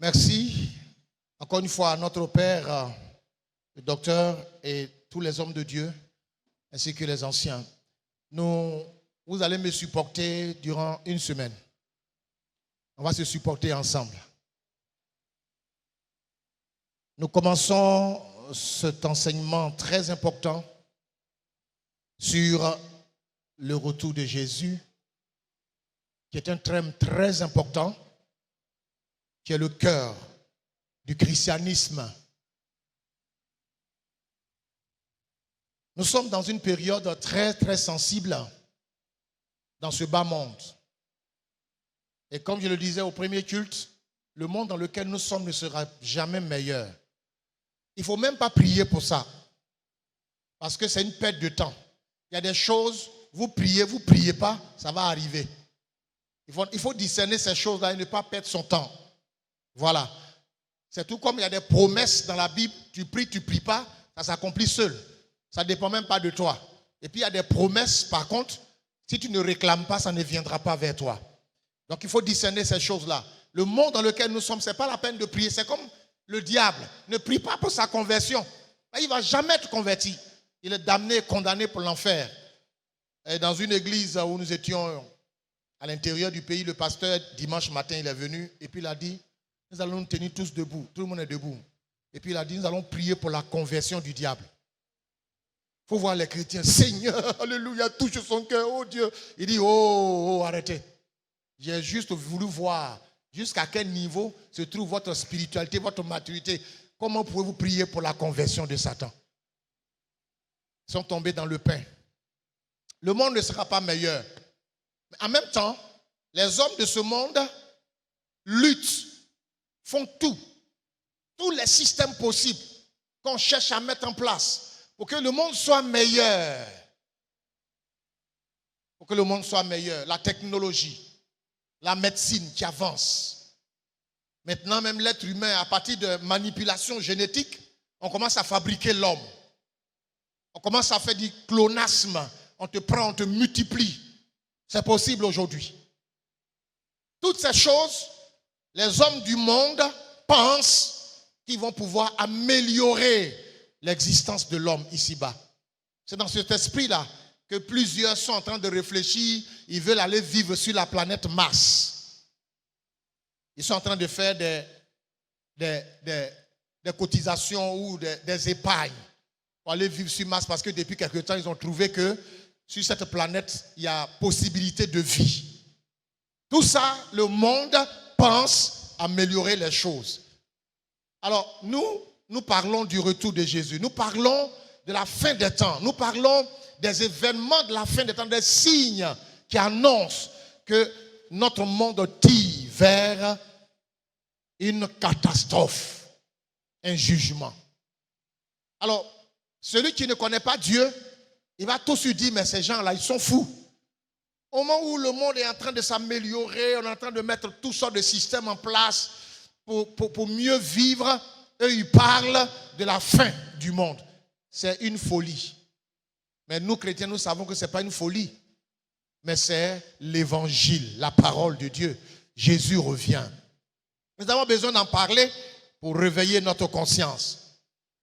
Merci encore une fois à notre Père, le docteur et tous les hommes de Dieu, ainsi que les anciens. Vous allez me supporter durant une semaine. On va se supporter ensemble. Nous commençons cet enseignement très important sur le retour de Jésus, qui est un thème très important, qui est le cœur du christianisme. Nous sommes dans une période très, très sensible dans ce bas monde. Et comme je le disais au premier culte, le monde dans lequel nous sommes ne sera jamais meilleur. Il ne faut même pas prier pour ça, parce que c'est une perte de temps. Il y a des choses, vous priez pas, ça va arriver. Il faut discerner ces choses-là et ne pas perdre son temps. Voilà. C'est tout comme il y a des promesses dans la Bible, tu pries pas, ça s'accomplit seul. Ça ne dépend même pas de toi. Et puis il y a des promesses, par contre, si tu ne réclames pas, ça ne viendra pas vers toi. Donc il faut discerner ces choses-là. Le monde dans lequel nous sommes, ce n'est pas la peine de prier. C'est comme le diable. Ne prie pas pour sa conversion. Il ne va jamais être converti. Il est damné, condamné pour l'enfer. Et dans une église où nous étions à l'intérieur du pays, le pasteur, dimanche matin, il est venu et puis il a dit, nous allons nous tenir tous debout. Tout le monde est debout. Et puis il a dit, nous allons prier pour la conversion du diable. Il faut voir les chrétiens. Seigneur, alléluia, touche son cœur, oh Dieu. Il dit, oh, arrêtez. J'ai juste voulu voir jusqu'à quel niveau se trouve votre spiritualité, votre maturité. Comment pouvez-vous prier pour la conversion de Satan? Ils sont tombés dans le pain. Le monde ne sera pas meilleur. Mais en même temps, les hommes de ce monde luttent, font tous les systèmes possibles qu'on cherche à mettre en place pour que le monde soit meilleur. Pour que le monde soit meilleur. La technologie, la médecine qui avance. Maintenant, même l'être humain, à partir de manipulation génétique, on commence à fabriquer l'homme. On commence à faire du clonasme. On te prend, on te multiplie. C'est possible aujourd'hui. Toutes ces choses, les hommes du monde pensent qu'ils vont pouvoir améliorer l'existence de l'homme ici-bas. C'est dans cet esprit-là que plusieurs sont en train de réfléchir. Ils veulent aller vivre sur la planète Mars. Ils sont en train de faire des cotisations ou des épargnes pour aller vivre sur Mars parce que depuis quelque temps, ils ont trouvé que sur cette planète, il y a possibilité de vie. Tout ça, le monde pense améliorer les choses. Alors, nous parlons du retour de Jésus. Nous parlons de la fin des temps. Nous parlons des événements de la fin des temps, des signes qui annoncent que notre monde tire vers une catastrophe, un jugement. Alors, celui qui ne connaît pas Dieu, il va tout de suite dire, mais ces gens-là, ils sont fous. Au moment où le monde est en train de s'améliorer, on est en train de mettre toutes sortes de systèmes en place pour mieux vivre, eux, ils parlent de la fin du monde. C'est une folie. Mais nous, chrétiens, nous savons que ce n'est pas une folie, mais c'est l'évangile, la parole de Dieu. Jésus revient. Nous avons besoin d'en parler pour réveiller notre conscience.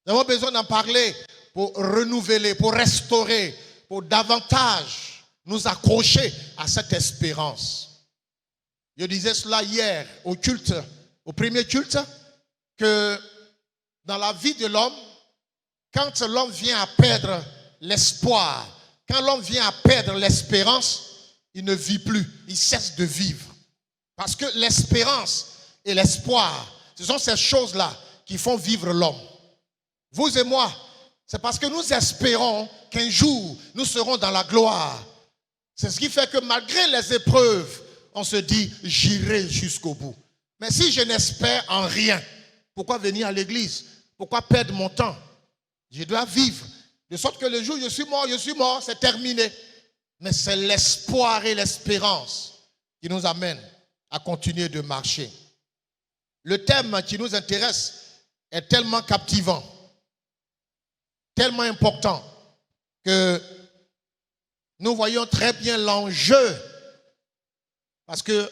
Nous avons besoin d'en parler pour renouveler, pour restaurer, pour davantage nous accrocher à cette espérance. Je disais cela hier au culte, au premier culte, que dans la vie de l'homme, quand l'homme vient à perdre l'espoir, quand l'homme vient à perdre l'espérance, il ne vit plus, il cesse de vivre. Parce que l'espérance et l'espoir, ce sont ces choses-là qui font vivre l'homme. Vous et moi, c'est parce que nous espérons qu'un jour, nous serons dans la gloire. C'est ce qui fait que malgré les épreuves, on se dit, j'irai jusqu'au bout. Mais si je n'espère en rien, pourquoi venir à l'église? Pourquoi perdre mon temps? Je dois vivre. De sorte que le jour où je suis mort, c'est terminé. Mais c'est l'espoir et l'espérance qui nous amènent à continuer de marcher. Le thème qui nous intéresse est tellement captivant, tellement important, que nous voyons très bien l'enjeu. Parce que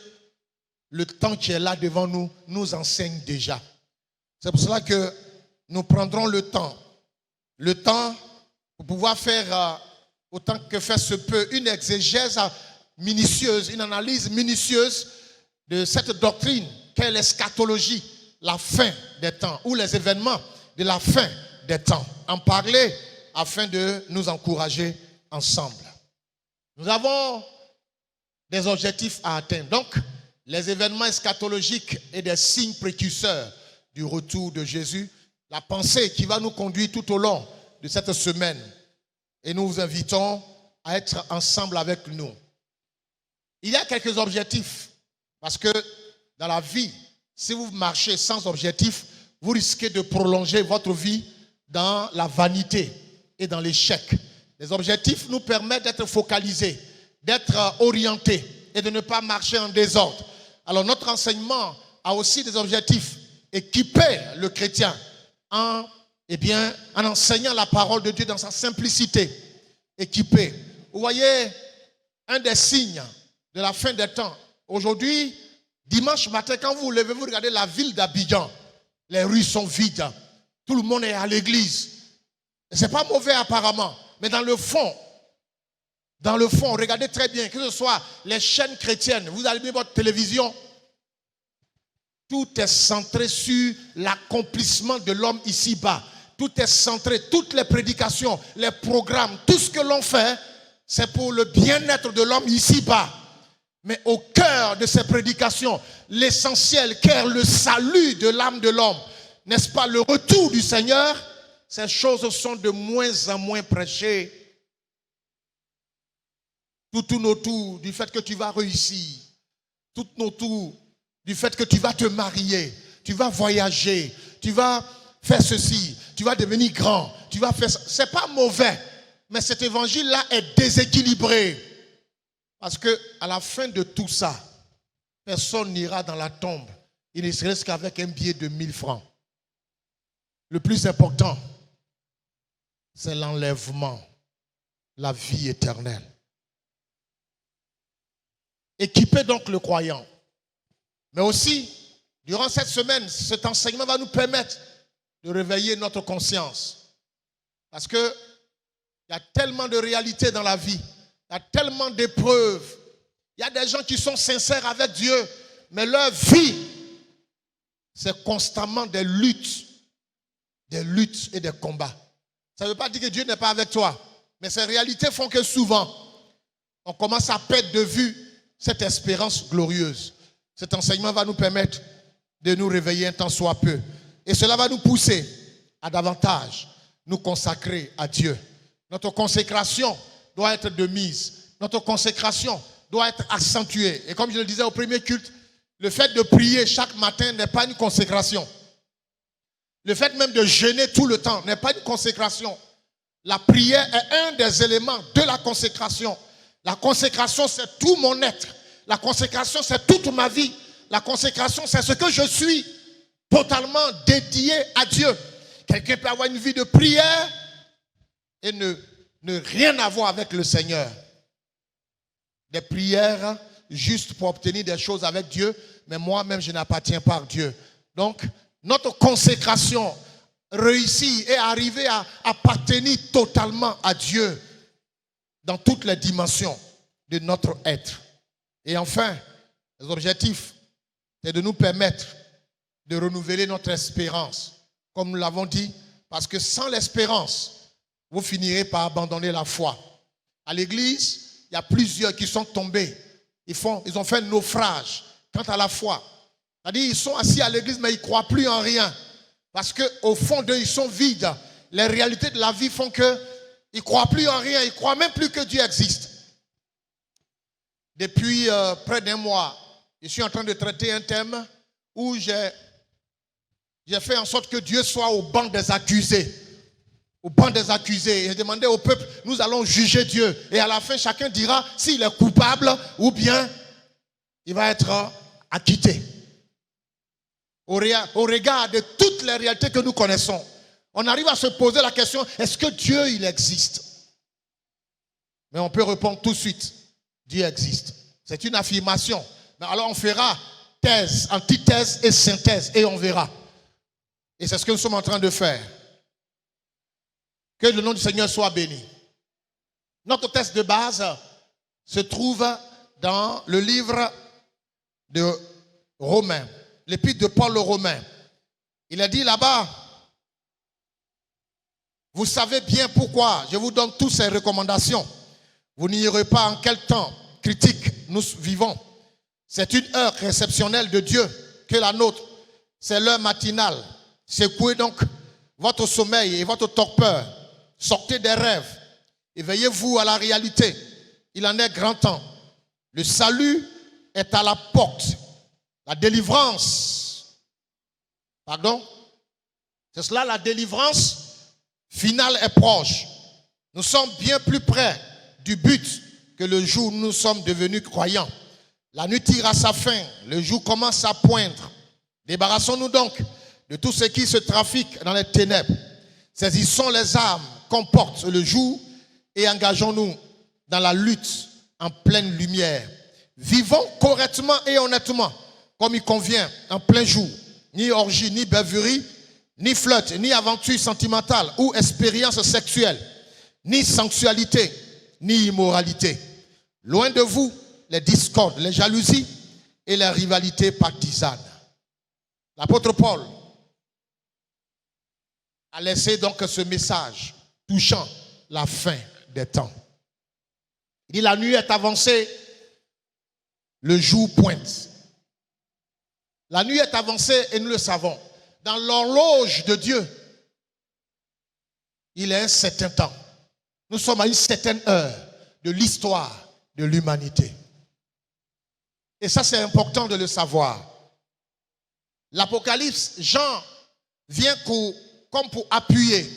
le temps qui est là devant nous nous enseigne déjà. C'est pour cela que nous prendrons le temps pour pouvoir faire, autant que faire se peut, une exégèse minutieuse, une analyse minutieuse de cette doctrine qu'est l'eschatologie, la fin des temps, ou les événements de la fin des temps. En parler afin de nous encourager ensemble. Nous avons des objectifs à atteindre. Donc, les événements eschatologiques et des signes précurseurs du retour de Jésus, la pensée qui va nous conduire tout au long de cette semaine. Et nous vous invitons à être ensemble avec nous. Il y a quelques objectifs, parce que dans la vie, si vous marchez sans objectif, vous risquez de prolonger votre vie dans la vanité et dans l'échec. Les objectifs nous permettent d'être focalisés, d'être orientés et de ne pas marcher en désordre. Alors notre enseignement a aussi des objectifs. Équiper le chrétien en enseignant la parole de Dieu dans sa simplicité. Équiper. Vous voyez, un des signes de la fin des temps. Aujourd'hui, dimanche matin, quand vous vous levez, vous regardez la ville d'Abidjan. Les rues sont vides. Tout le monde est à l'église. Ce n'est pas mauvais apparemment. Mais dans le fond, regardez très bien, que ce soit les chaînes chrétiennes, vous allumez votre télévision, tout est centré sur l'accomplissement de l'homme ici-bas. Tout est centré, toutes les prédications, les programmes, tout ce que l'on fait, c'est pour le bien-être de l'homme ici-bas. Mais au cœur de ces prédications, l'essentiel, car le salut de l'âme de l'homme, n'est-ce pas, le retour du Seigneur, ces choses sont de moins en moins prêchées. Tout tourne autour du fait que tu vas réussir. Tout tourne autour du fait que tu vas te marier, tu vas voyager, tu vas faire ceci, tu vas devenir grand, tu vas faire ça. C'est pas mauvais, mais cet évangile-là est déséquilibré. Parce que à la fin de tout ça, personne n'ira dans la tombe. Il ne serait-ce qu'avec un billet de 1000 francs. Le plus important, c'est l'enlèvement, la vie éternelle. Équipez donc le croyant. Mais aussi, durant cette semaine, cet enseignement va nous permettre de réveiller notre conscience. Parce qu'il y a tellement de réalités dans la vie. Il y a tellement d'épreuves. Il y a des gens qui sont sincères avec Dieu, mais leur vie, c'est constamment des luttes et des combats. Ça ne veut pas dire que Dieu n'est pas avec toi, mais ces réalités font que souvent, on commence à perdre de vue cette espérance glorieuse. Cet enseignement va nous permettre de nous réveiller un tant soit peu. Et cela va nous pousser à davantage nous consacrer à Dieu. Notre consécration doit être de mise. Notre consécration doit être accentuée. Et comme je le disais au premier culte, le fait de prier chaque matin n'est pas une consécration. Le fait même de jeûner tout le temps n'est pas une consécration. La prière est un des éléments de la consécration. La consécration, c'est tout mon être. La consécration, c'est toute ma vie. La consécration, c'est ce que je suis, totalement dédié à Dieu. Quelqu'un peut avoir une vie de prière et ne rien avoir avec le Seigneur. Des prières juste pour obtenir des choses avec Dieu, mais moi-même, je n'appartiens pas à Dieu. Donc, notre consécration réussit et arriver à appartenir totalement à Dieu dans toutes les dimensions de notre être. Et enfin, les objectifs, c'est de nous permettre de renouveler notre espérance. Comme nous l'avons dit, parce que sans l'espérance, vous finirez par abandonner la foi. À l'église, il y a plusieurs qui sont tombés. Ils ont fait un naufrage quant à la foi. C'est-à-dire, ils sont assis à l'église, mais ils ne croient plus en rien. Parce qu'au fond d'eux, ils sont vides. Les réalités de la vie font qu'ils ne croient plus en rien. Ils ne croient même plus que Dieu existe. Depuis près d'un mois, je suis en train de traiter un thème où j'ai fait en sorte que Dieu soit au banc des accusés. Au banc des accusés. Et j'ai demandé au peuple, nous allons juger Dieu. Et à la fin, chacun dira s'il est coupable ou bien il va être acquitté. Au regard de toutes les réalités que nous connaissons, on arrive à se poser la question, est-ce que Dieu, il existe? Mais on peut répondre tout de suite, Dieu existe. C'est une affirmation. Mais alors on fera thèse, antithèse et synthèse, et on verra. Et c'est ce que nous sommes en train de faire. Que le nom du Seigneur soit béni. Notre texte de base se trouve dans le livre de Romains, l'épître de Paul aux Romains. Il a dit là-bas, vous savez bien pourquoi je vous donne toutes ces recommandations. Vous n'ignorez pas en quel temps critique nous vivons. C'est une heure exceptionnelle de Dieu que la nôtre. C'est l'heure matinale. Secouez donc votre sommeil et votre torpeur. Sortez des rêves. Éveillez-vous à la réalité. Il en est grand temps. Le salut est à la porte. La délivrance. Pardon? C'est cela, la délivrance finale est proche. Nous sommes bien plus près du but que le jour où nous sommes devenus croyants. La nuit tire à sa fin. Le jour commence à poindre. Débarrassons-nous donc de tout ce qui se trafique dans les ténèbres. Saisissons les armes qu'on porte le jour et engageons-nous dans la lutte en pleine lumière. Vivons correctement et honnêtement, comme il convient, en plein jour. Ni orgie, ni beuverie, ni flirt, ni aventure sentimentale ou expérience sexuelle, ni sensualité, ni immoralité. Loin de vous, les discordes, les jalousies et les rivalités partisanes. L'apôtre Paul a laissé donc ce message touchant la fin des temps. Il dit la nuit est avancée, le jour pointe. La nuit est avancée et nous le savons. Dans l'horloge de Dieu, il est un certain temps. Nous sommes à une certaine heure de l'histoire de l'humanité. Et ça, c'est important de le savoir. L'Apocalypse, Jean vient comme pour appuyer,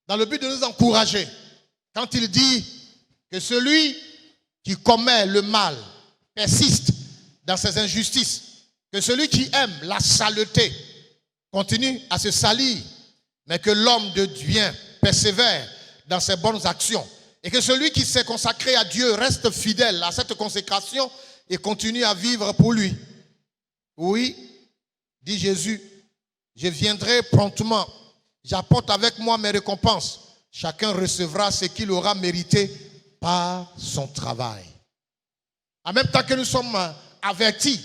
dans le but de nous encourager, quand il dit que celui qui commet le mal persiste dans ses injustices, que celui qui aime la saleté continue à se salir, mais que l'homme de Dieu persévère dans ses bonnes actions, et que celui qui s'est consacré à Dieu reste fidèle à cette consécration et continue à vivre pour lui. Oui, dit Jésus, je viendrai promptement, j'apporte avec moi mes récompenses. Chacun recevra ce qu'il aura mérité par son travail. En même temps que nous sommes avertis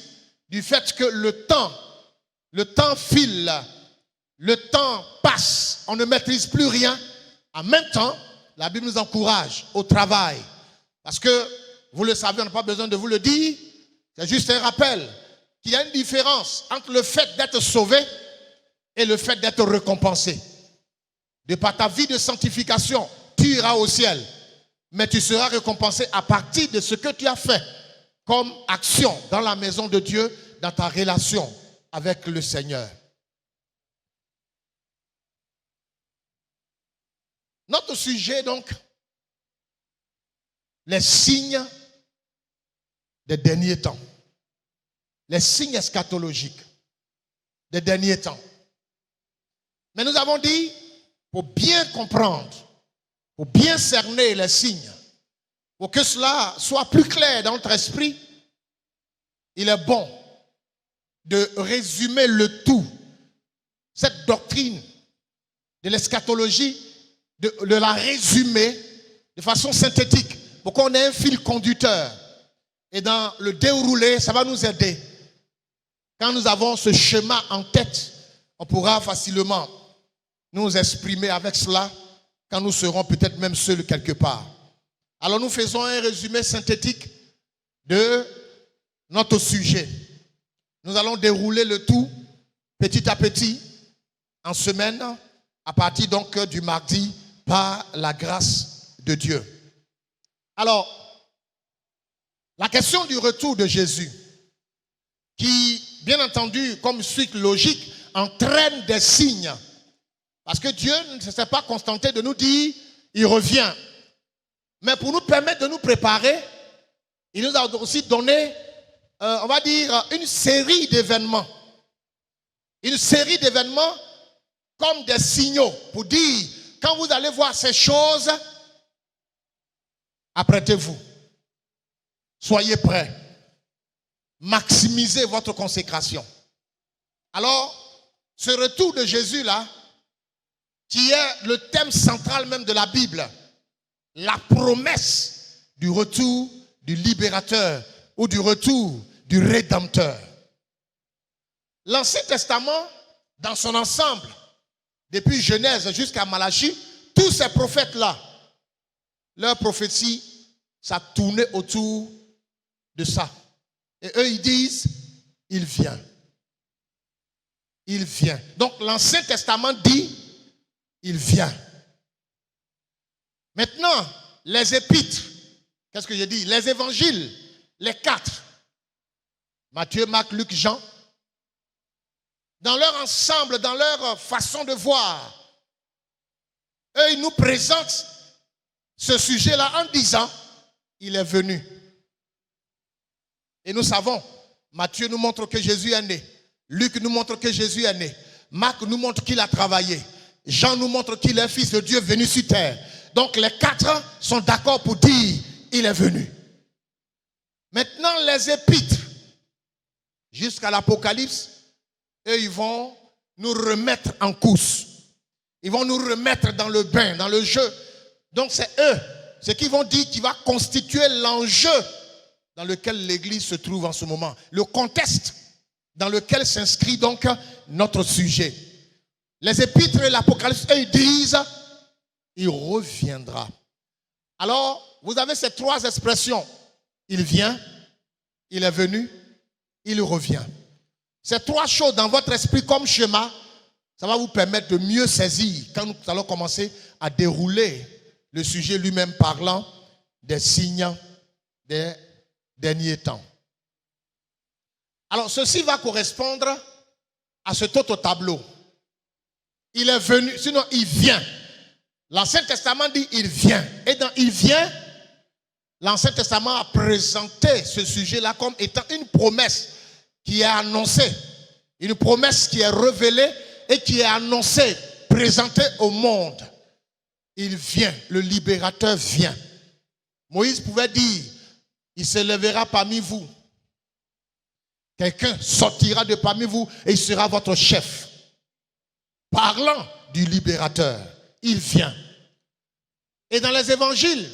du fait que le temps file, le temps passe, on ne maîtrise plus rien. En même temps, la Bible nous encourage au travail. Parce que, vous le savez, on n'a pas besoin de vous le dire, c'est juste un rappel qu'il y a une différence entre le fait d'être sauvé et le fait d'être récompensé. De par ta vie de sanctification, tu iras au ciel, mais tu seras récompensé à partir de ce que tu as fait comme action dans la maison de Dieu, dans ta relation avec le Seigneur. Notre sujet donc, les signes des derniers temps. Les signes eschatologiques des derniers temps. Mais nous avons dit, pour bien comprendre, pour bien cerner les signes, pour que cela soit plus clair dans notre esprit, il est bon de résumer le tout, cette doctrine de l'eschatologie, de la résumer de façon synthétique, pour qu'on ait un fil conducteur. Et dans le déroulé, ça va nous aider. Quand nous avons ce schéma en tête, on pourra facilement nous exprimer avec cela quand nous serons peut-être même seuls quelque part. Alors nous faisons un résumé synthétique de notre sujet. Nous allons dérouler le tout petit à petit en semaine, à partir donc du mardi, par la grâce de Dieu. Alors, la question du retour de Jésus, qui, bien entendu, comme suite logique, entraîne des signes. Parce que Dieu ne s'est pas contenté de nous dire, il revient. Mais pour nous permettre de nous préparer, il nous a aussi donné, on va dire, une série d'événements. Une série d'événements comme des signaux pour dire, quand vous allez voir ces choses, apprêtez-vous. Soyez prêts. maximisez votre consécration. Alors, ce retour de Jésus là, qui est le thème central même de la Bible, la promesse du retour du libérateur ou du retour du rédempteur. L'Ancien Testament, dans son ensemble, depuis Genèse jusqu'à Malachie, tous ces prophètes-là, leur prophétie, ça tournait autour de ça. Et eux, ils disent, il vient. Il vient. Donc l'Ancien Testament dit, il vient. Maintenant, les épîtres, qu'est-ce que j'ai dit? Les évangiles, les 4, Matthieu, Marc, Luc, Jean, dans leur ensemble, dans leur façon de voir, eux, ils nous présentent ce sujet-là en disant, il est venu. Et nous savons, Matthieu nous montre que Jésus est né. Luc nous montre que Jésus est né. Marc nous montre qu'il a travaillé. Jean nous montre qu'il est fils de Dieu venu sur terre. Donc les 4 sont d'accord pour dire, il est venu. Maintenant, les épîtres, jusqu'à l'Apocalypse, eux, ils vont nous remettre en course. Ils vont nous remettre dans le bain, dans le jeu. Donc c'est eux, ce qu'ils vont dire qui va constituer l'enjeu dans lequel l'Église se trouve en ce moment. Le contexte dans lequel s'inscrit donc notre sujet. Les épîtres et l'Apocalypse, eux, ils disent, il reviendra. Alors, vous avez ces 3 expressions. Il vient, il est venu, il revient. Ces 3 choses dans votre esprit comme schéma, ça va vous permettre de mieux saisir quand nous allons commencer à dérouler le sujet lui-même parlant des signes des derniers temps. Alors, ceci va correspondre à cet autre tableau. Il est venu, sinon il vient. L'Ancien Testament dit il vient. Et dans il vient, l'Ancien Testament a présenté ce sujet-là comme étant une promesse qui est annoncée. Une promesse qui est révélée et qui est annoncée, présentée au monde. Il vient, le libérateur vient. Moïse pouvait dire, il se lèvera parmi vous. Quelqu'un sortira de parmi vous et il sera votre chef. Parlant du libérateur, il vient. Et dans les évangiles,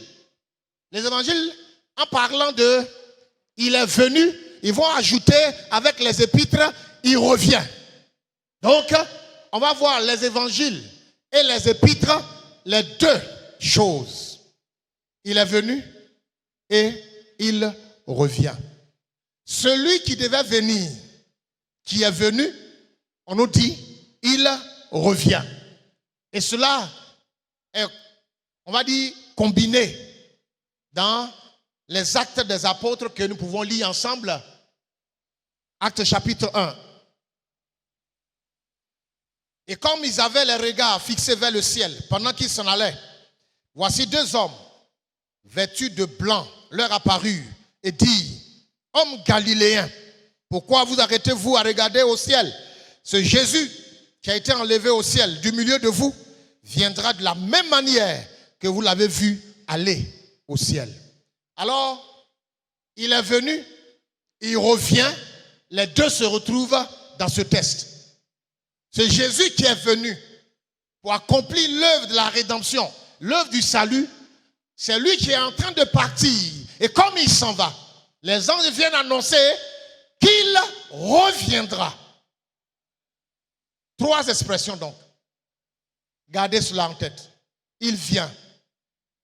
en parlant de il est venu, ils vont ajouter avec les épîtres, il revient. Donc, on va voir les évangiles et les épîtres, les 2 choses. Il est venu et il revient. Celui qui devait venir, qui est venu, on nous dit, il revient. Et cela est, on va dire, combiné dans les actes des apôtres que nous pouvons lire ensemble. Actes chapitre 1. Et comme ils avaient les regards fixés vers le ciel pendant qu'ils s'en allaient, voici 2 hommes vêtus de blanc leur apparurent et dirent, hommes galiléens, pourquoi vous arrêtez-vous à regarder au ciel? Ce Jésus qui a été enlevé au ciel du milieu de vous viendra de la même manière que vous l'avez vu aller au ciel. Alors, il est venu, il revient, les 2 se retrouvent dans ce texte. C'est Jésus qui est venu pour accomplir l'œuvre de la rédemption, l'œuvre du salut. C'est lui qui est en train de partir. Et comme il s'en va, les anges viennent annoncer qu'il reviendra. 3 expressions donc. Gardez cela en tête. Il vient,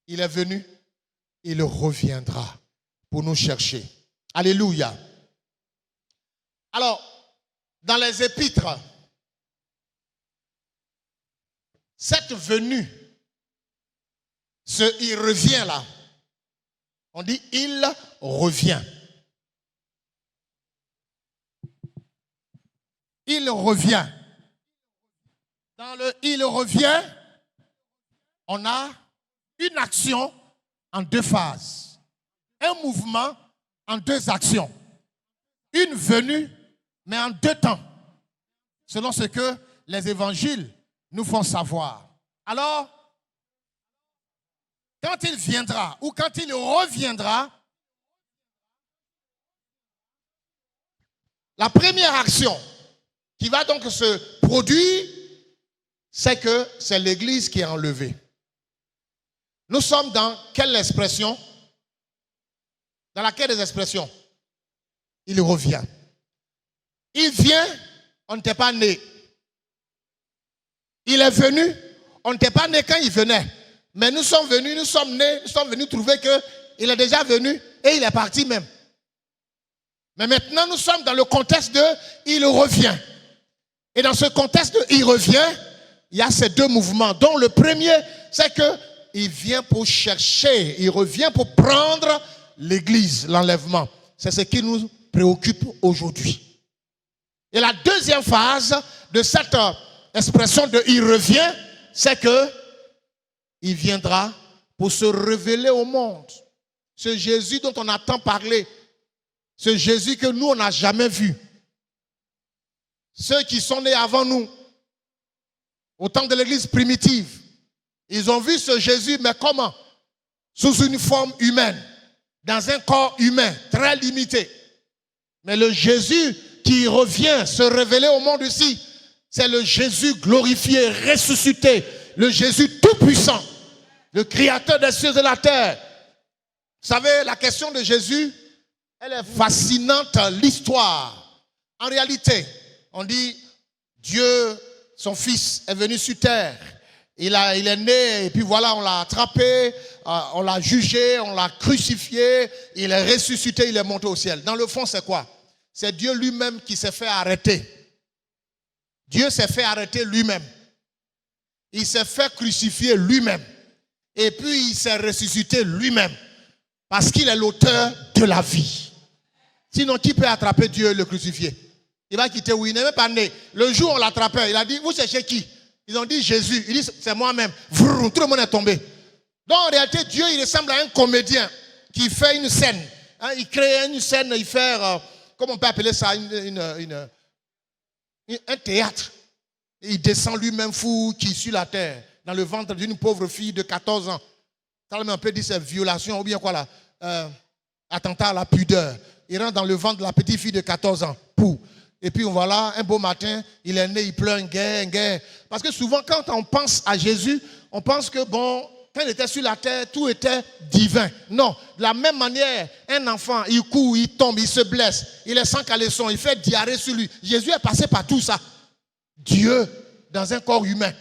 il est venu, il reviendra pour nous chercher. Alléluia. Alors, dans les épîtres, cette venue, il revient là. On dit il revient. Il revient. Dans le il revient, on a une action en 2 phases. Un mouvement en 2 actions. Une venue, mais en 2 temps. Selon ce que les évangiles nous font savoir. Alors, quand il viendra ou quand il reviendra, La première action qui va donc se produire, c'est que c'est l'Église qui est enlevée. Nous sommes dans quelle expression? Dans laquelle des expressions? Il revient. Il vient, on n'était pas né. Il est venu, on n'était pas né quand il venait. Mais nous sommes venus, nous sommes nés, nous sommes venus trouver qu'il est déjà venu et il est parti même. Mais maintenant, nous sommes dans le contexte de il revient. Et dans ce contexte de il revient, il y a ces deux mouvements. Dont le premier, c'est qu'il vient pour chercher, il revient pour prendre l'Église, l'enlèvement. C'est ce qui nous préoccupe aujourd'hui. Et la deuxième phase de cette expression de il revient, c'est que il viendra pour se révéler au monde. Ce Jésus dont on a tant parlé, ce Jésus que nous, on n'a jamais vu. Ceux qui sont nés avant nous, au temps de l'église primitive, ils ont vu ce Jésus, mais comment? Sous une forme humaine, dans un corps humain, très limité. Mais le Jésus qui revient se révéler au monde ici, c'est le Jésus glorifié, ressuscité, le Jésus tout-puissant, le créateur des cieux et de la terre. Vous savez, la question de Jésus, elle est fascinante, l'histoire. En réalité, on dit, Dieu, son Fils, est venu sur terre. Il est né, et puis voilà, on l'a attrapé, on l'a jugé, on l'a crucifié, il est ressuscité, il est monté au ciel. Dans le fond, c'est quoi? C'est Dieu lui-même qui s'est fait arrêter. Dieu s'est fait arrêter lui-même. Il s'est fait crucifier lui-même. Et puis, il s'est ressuscité lui-même. Parce qu'il est l'auteur de la vie. Sinon, qui peut attraper Dieu et le crucifier? Il va quitter où il n'est même pas né. Le jour où on l'attrapait, il a dit, vous cherchez qui? Ils ont dit Jésus. Il dit, c'est moi-même. Vroom, tout le monde est tombé. Donc en réalité, Dieu, il ressemble à un comédien qui fait une scène. Hein, il crée une scène, il fait, comment on peut appeler ça, un théâtre. Et il descend lui-même fou, qui sur la terre, dans le ventre d'une pauvre fille de 14 ans. Ça on peut dire c'est violation ou bien quoi là, attentat à la pudeur. Il rentre dans le ventre de la petite fille de 14 ans. Pou. Et puis voilà, un beau matin, il est né, il pleure, un guerre. Parce que souvent, quand on pense à Jésus, on pense que bon, quand il était sur la terre, tout était divin. Non, de la même manière, un enfant, il court, il tombe, il se blesse, il est sans caleçon, il fait diarrhée sur lui. Jésus est passé par tout ça. Dieu, dans un corps humain.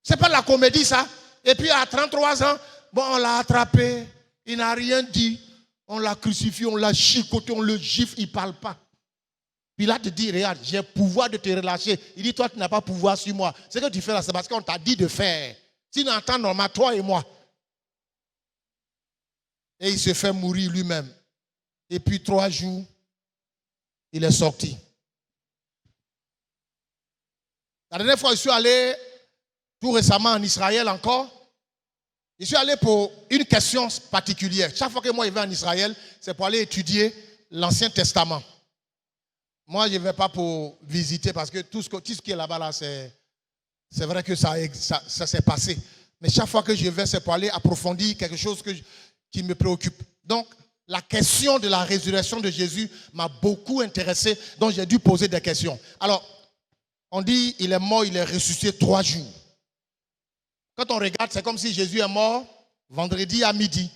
C'est pas de la comédie ça. Et puis à 33 ans, bon, on l'a attrapé, il n'a rien dit, on l'a crucifié, on l'a chicoté, on le gifle, il ne parle pas. Pilate te dit, regarde, j'ai le pouvoir de te relâcher. Il dit, toi, tu n'as pas pouvoir sur moi. Ce que tu fais là, c'est parce qu'on t'a dit de faire. Sinon, en temps normal, toi et moi. Et il se fait mourir lui-même. Et puis 3 jours, il est sorti. La dernière fois, je suis allé, tout récemment en Israël encore, je suis allé pour une question particulière. Chaque fois que moi je vais en Israël, c'est pour aller étudier l'Ancien Testament. Moi, je ne vais pas pour visiter parce que tout ce qui est là-bas, là, c'est vrai que ça s'est passé. Mais chaque fois que je vais, c'est pour aller approfondir quelque chose qui me préoccupe. Donc, la question de la résurrection de Jésus m'a beaucoup intéressé, donc j'ai dû poser des questions. Alors, on dit il est mort, il est ressuscité 3 jours. Quand on regarde, c'est comme si Jésus est mort vendredi à midi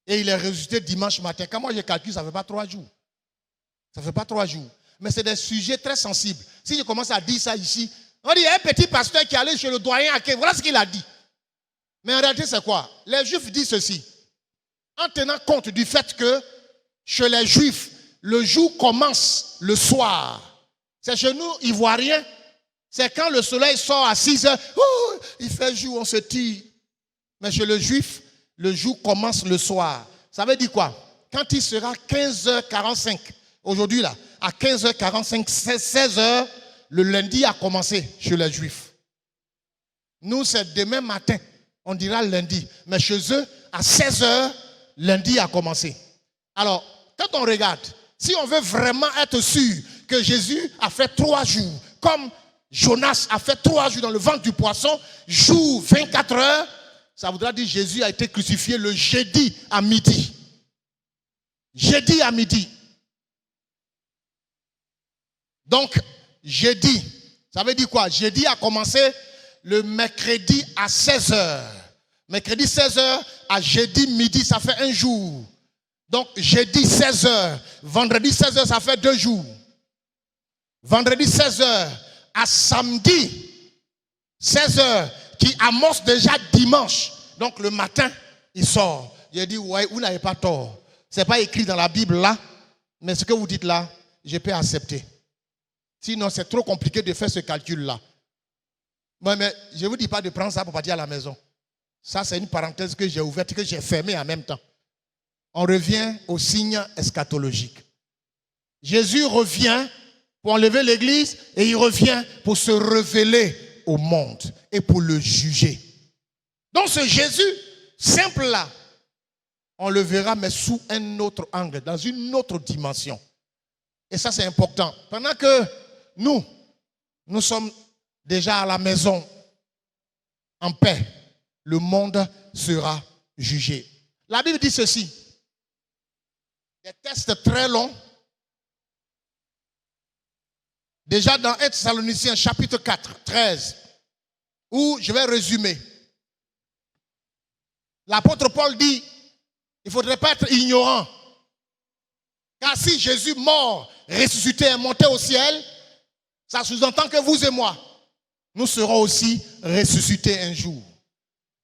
et il est ressuscité dimanche matin. Quand moi je calcule, ça ne fait pas 3 jours. Ça ne fait pas 3 jours. Mais c'est des sujets très sensibles. Si je commence à dire ça ici, on dit il y a un petit pasteur qui est allé chez le doyen Aké. Voilà ce qu'il a dit. Mais en réalité, c'est quoi? Les Juifs disent ceci. En tenant compte du fait que chez les Juifs, le jour commence le soir. C'est chez nous, Ivoiriens. C'est quand le soleil sort à 6 heures. Oh, il fait jour, on se tire. Mais chez le Juif, le jour commence le soir. Ça veut dire quoi? Quand il sera 15h45, aujourd'hui là, à 15h45, 16h, le lundi a commencé chez les Juifs. Nous, c'est demain matin, on dira lundi. Mais chez eux, à 16h, lundi a commencé. Alors, quand on regarde, si on veut vraiment être sûr que Jésus a fait 3 jours, comme Jonas a fait 3 jours dans le ventre du poisson, jour 24 heures, ça voudra dire que Jésus a été crucifié le jeudi à midi. Jeudi à midi. Donc, jeudi, ça veut dire quoi? Jeudi a commencé le mercredi à 16h. Mercredi 16h à jeudi midi, ça fait un jour. Donc, jeudi 16h, vendredi 16h, ça fait 2 jours. Vendredi 16h à samedi 16h, qui amorce déjà dimanche. Donc, le matin, il sort. J'ai dit, ouais, vous n'avez pas tort. Ce n'est pas écrit dans la Bible là, mais ce que vous dites là, je peux accepter. Sinon, c'est trop compliqué de faire ce calcul-là. Mais je ne vous dis pas de prendre ça pour partir à la maison. Ça, c'est une parenthèse que j'ai ouverte, que j'ai fermée en même temps. On revient au signe eschatologique. Jésus revient pour enlever l'église et il revient pour se révéler au monde et pour le juger. Donc ce Jésus simple là, on le verra mais sous un autre angle, dans une autre dimension. Et ça c'est important. Pendant que nous sommes déjà à la maison en paix, le monde sera jugé. La Bible dit ceci. Des textes très longs. Déjà dans 1 Thessaloniciens chapitre 4, 13, où je vais résumer. L'apôtre Paul dit, il ne faudrait pas être ignorant. Car si Jésus mort, ressuscité et monté au ciel, ça sous-entend que vous et moi, nous serons aussi ressuscités un jour.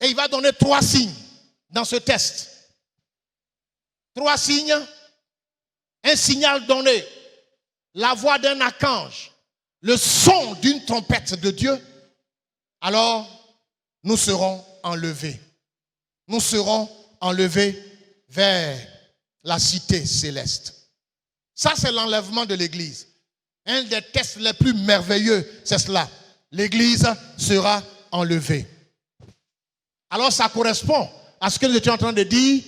Et il va donner 3 signes dans ce test. 3 signes. Un signal donné, la voix d'un archange, le son d'une trompette de Dieu, alors nous serons enlevés. Nous serons enlevés vers la cité céleste. Ça, c'est l'enlèvement de l'Église. Un des tests les plus merveilleux, c'est cela. L'Église sera enlevée. Alors, ça correspond à ce que nous étions en train de dire.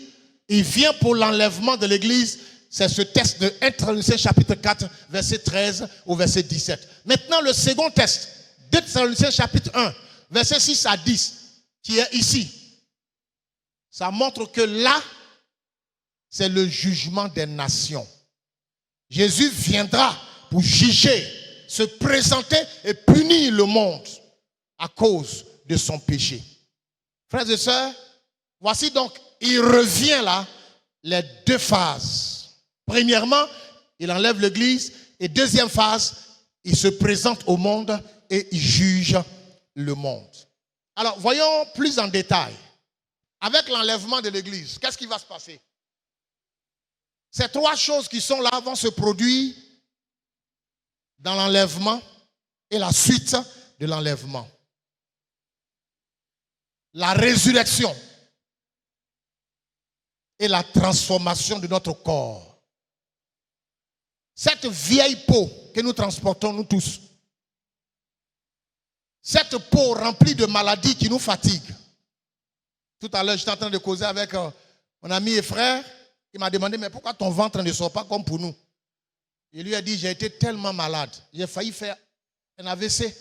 Il vient pour l'enlèvement de l'Église. C'est ce test de 1 Thessaloniciens chapitre 4, verset 13 au verset 17. Maintenant, le second test, 2 Thessaloniciens chapitre 1, verset 6 à 10, qui est ici. Ça montre que là, c'est le jugement des nations. Jésus viendra pour juger, se présenter et punir le monde à cause de son péché. Frères et sœurs, voici donc, il revient là, les 2 phases. Premièrement, il enlève l'église. Et deuxième phase, il se présente au monde et il juge le monde. Alors, voyons plus en détail. Avec l'enlèvement de l'église, qu'est-ce qui va se passer? Ces 3 choses qui sont là vont se produire dans l'enlèvement et la suite de l'enlèvement. La résurrection et la transformation de notre corps. Cette vieille peau que nous transportons, nous tous. Cette peau remplie de maladies qui nous fatiguent. Tout à l'heure, j'étais en train de causer avec mon ami et frère. Il m'a demandé, mais pourquoi ton ventre ne sort pas comme pour nous? Je lui ai dit, j'ai été tellement malade. J'ai failli faire un AVC.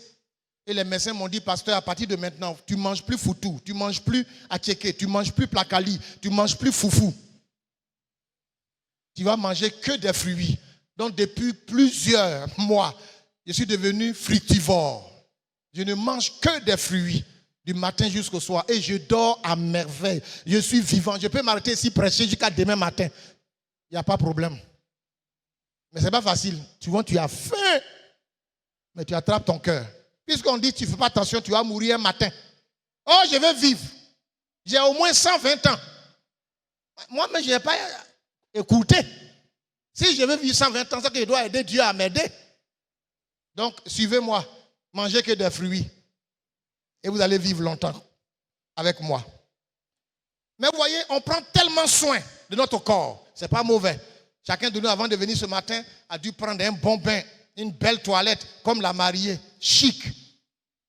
Et les médecins m'ont dit, pasteur, à partir de maintenant, tu ne manges plus foutou, tu ne manges plus attiéké, tu ne manges plus placali, tu ne manges plus foufou. Tu vas manger que des fruits. Donc depuis plusieurs mois, je suis devenu fructivore. Je ne mange que des fruits du matin jusqu'au soir et je dors à merveille. Je suis vivant. Je peux m'arrêter ici prêcher jusqu'à demain matin. Il n'y a pas de problème. Mais ce n'est pas facile. Souvent tu as faim, mais tu attrapes ton cœur. Puisqu'on dit tu ne fais pas attention, tu vas mourir un matin. Oh, je vais vivre. J'ai au moins 120 ans. Moi-même, je n'ai pas écouté. Si je veux vivre 120 ans, c'est que je dois aider Dieu à m'aider. Donc, suivez-moi. Mangez que des fruits. Et vous allez vivre longtemps avec moi. Mais vous voyez, on prend tellement soin de notre corps. Ce n'est pas mauvais. Chacun de nous, avant de venir ce matin, a dû prendre un bon bain, une belle toilette, comme la mariée, chic.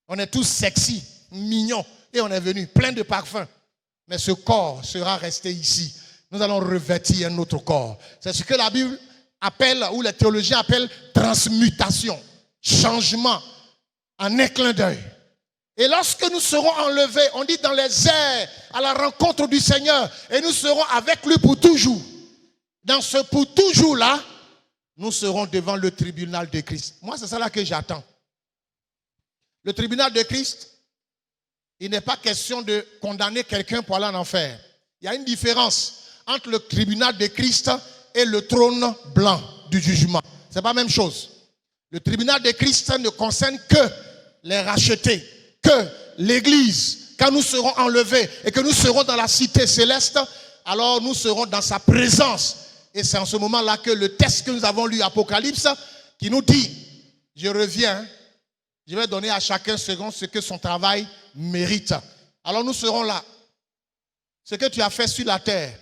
On est tous sexy, mignons. Et on est venu plein de parfums. Mais ce corps sera resté ici. Nous allons revêtir un autre corps. C'est ce que la Bible appelle, ou les théologiens appellent transmutation, changement, en un clin d'œil. Et lorsque nous serons enlevés, on dit dans les airs, à la rencontre du Seigneur, et nous serons avec lui pour toujours. Dans ce pour toujours là, nous serons devant le tribunal de Christ. Moi, c'est ça là que j'attends. Le tribunal de Christ, il n'est pas question de condamner quelqu'un pour aller en enfer. Il y a une différence entre le tribunal de Christ et le trône blanc du jugement. Ce n'est pas la même chose. Le tribunal de Christ ne concerne que les rachetés, que l'Église. Quand nous serons enlevés et que nous serons dans la cité céleste, alors nous serons dans sa présence. Et c'est en ce moment-là que le texte que nous avons lu, Apocalypse, qui nous dit, je reviens, je vais donner à chacun selon ce que son travail mérite. Alors nous serons là. Ce que tu as fait sur la terre,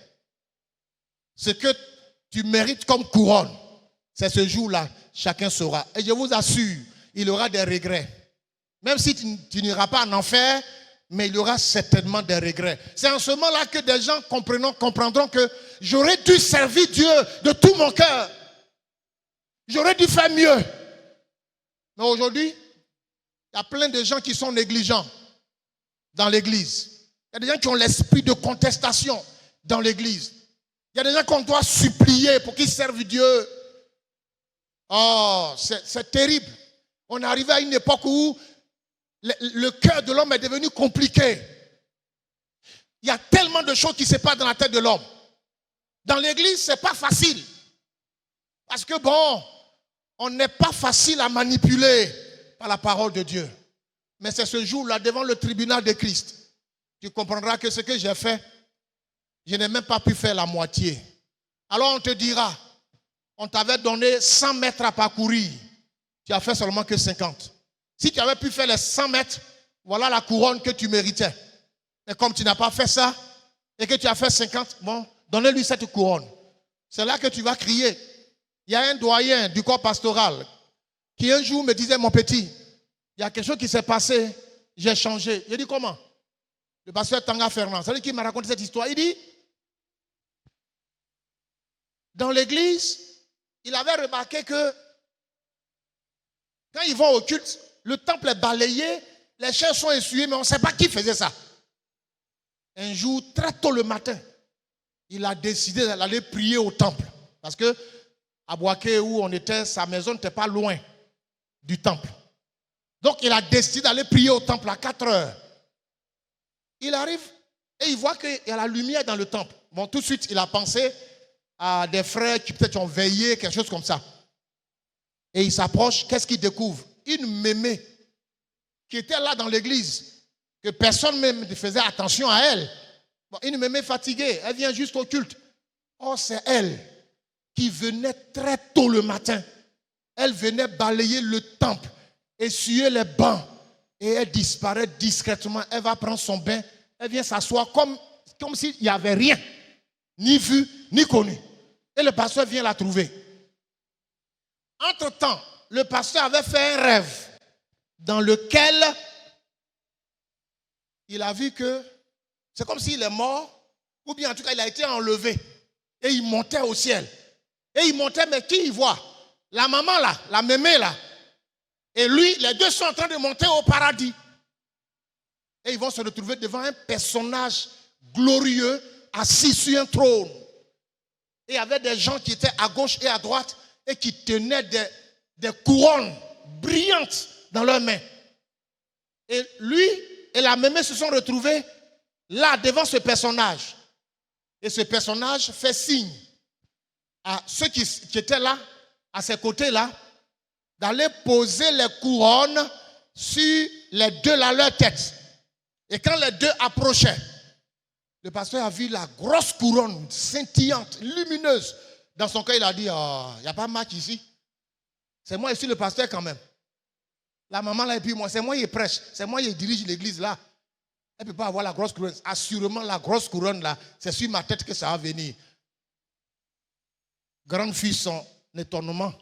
ce que tu mérites comme couronne, c'est ce jour-là, chacun saura. Et je vous assure, il aura des regrets. Même si tu n'iras pas en enfer, mais il y aura certainement des regrets. C'est en ce moment-là que des gens comprendront que j'aurais dû servir Dieu de tout mon cœur. J'aurais dû faire mieux. Mais aujourd'hui, il y a plein de gens qui sont négligents dans l'église. Il y a des gens qui ont l'esprit de contestation dans l'église. Il y a des gens qu'on doit supplier pour qu'ils servent Dieu. Oh, c'est terrible. On est arrivé à une époque où le cœur de l'homme est devenu compliqué. Il y a tellement de choses qui se passent dans la tête de l'homme. Dans l'église, ce n'est pas facile. Parce que bon, on n'est pas facile à manipuler par la parole de Dieu. Mais c'est ce jour-là, devant le tribunal de Christ, tu comprendras que ce que j'ai fait, je n'ai même pas pu faire la moitié. Alors on te dira, on t'avait donné 100 mètres à parcourir. Tu as fait seulement que 50. Si tu avais pu faire les 100 mètres, voilà la couronne que tu méritais. Et comme tu n'as pas fait ça, et que tu as fait 50, bon, donnez-lui cette couronne. C'est là que tu vas crier. Il y a un doyen du corps pastoral qui un jour me disait, mon petit, il y a quelque chose qui s'est passé, j'ai changé. J'ai dit, comment? Le pasteur Tanga Fernand, c'est lui qui m'a raconté cette histoire. Il dit, dans l'église, il avait remarqué que quand ils vont au culte, le temple est balayé, les chairs sont essuyées, mais on ne sait pas qui faisait ça. Un jour, très tôt le matin, il a décidé d'aller prier au temple. Parce que à Boaké, où on était, sa maison n'était pas loin du temple. Donc, il a décidé d'aller prier au temple à 4 heures. Il arrive et il voit qu'il y a la lumière dans le temple. Bon, tout de suite, il a pensé à des frères qui peut-être ont veillé, quelque chose comme ça. Et il s'approche, qu'est-ce qu'il découvre? Une mémé qui était là dans l'église, que personne même ne faisait attention à elle. Bon, une mémé fatiguée, elle vient juste au culte. Oh, c'est elle qui venait très tôt le matin. Elle venait balayer le temple, essuyer les bancs, et elle disparaît discrètement. Elle va prendre son bain, elle vient s'asseoir comme s'il n'y avait rien, ni vu, ni connu. Et le pasteur vient la trouver. Entre-temps, le pasteur avait fait un rêve dans lequel il a vu que c'est comme s'il est mort, ou bien en tout cas il a été enlevé. Et il montait au ciel. Et il montait, mais qui y voit? La maman là, la mémé là. Et lui, les deux sont en train de monter au paradis. Et ils vont se retrouver devant un personnage glorieux assis sur un trône. Et il y avait des gens qui étaient à gauche et à droite et qui tenaient des couronnes brillantes dans leurs mains. Et lui et la mémé se sont retrouvés là devant ce personnage. Et ce personnage fait signe à ceux qui étaient là, à ses côtés là, d'aller poser les couronnes sur les deux là, leur tête. Et quand les deux approchaient, le pasteur a vu la grosse couronne scintillante, lumineuse. Dans son cœur, il a dit, oh, il n'y a pas de match ici. C'est moi ici le pasteur quand même. La maman là et puis moi, c'est moi qui prêche. C'est moi qui dirige l'église là. Elle ne peut pas avoir la grosse couronne. Assurément, la grosse couronne là, c'est sur ma tête que ça va venir. Grande fille, son étonnement,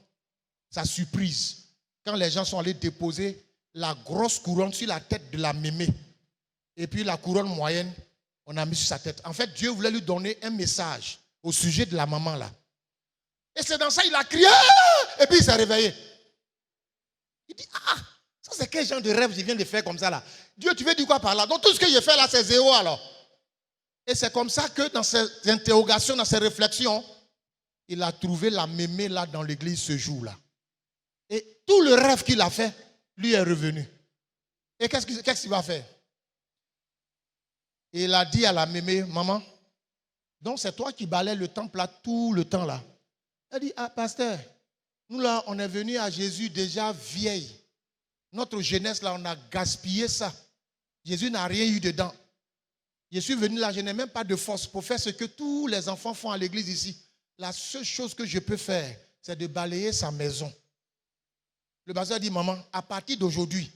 sa surprise, quand les gens sont allés déposer la grosse couronne sur la tête de la mémé. Et puis la couronne moyenne, on a mis sur sa tête. En fait, Dieu voulait lui donner un message au sujet de la maman là. Et c'est dans ça, il a crié, et puis il s'est réveillé. Il dit, ah, ça c'est quel genre de rêve je viens de faire comme ça là? Dieu, tu veux dire quoi par là? Donc tout ce que j'ai fait là, c'est zéro alors. Et c'est comme ça que dans ces interrogations, dans ces réflexions, il a trouvé la mémé là dans l'église ce jour-là. Et tout le rêve qu'il a fait, lui est revenu. Et qu'est-ce qu'il va faire? Il a dit à la mémé, maman, donc c'est toi qui balayes le temple là tout le temps là. Elle dit, ah pasteur, nous là on est venu à Jésus déjà vieille. Notre jeunesse là on a gaspillé ça. Jésus n'a rien eu dedans. Je suis venu là, je n'ai même pas de force pour faire ce que tous les enfants font à l'église ici. La seule chose que je peux faire, c'est de balayer sa maison. Le pasteur dit, maman, à partir d'aujourd'hui,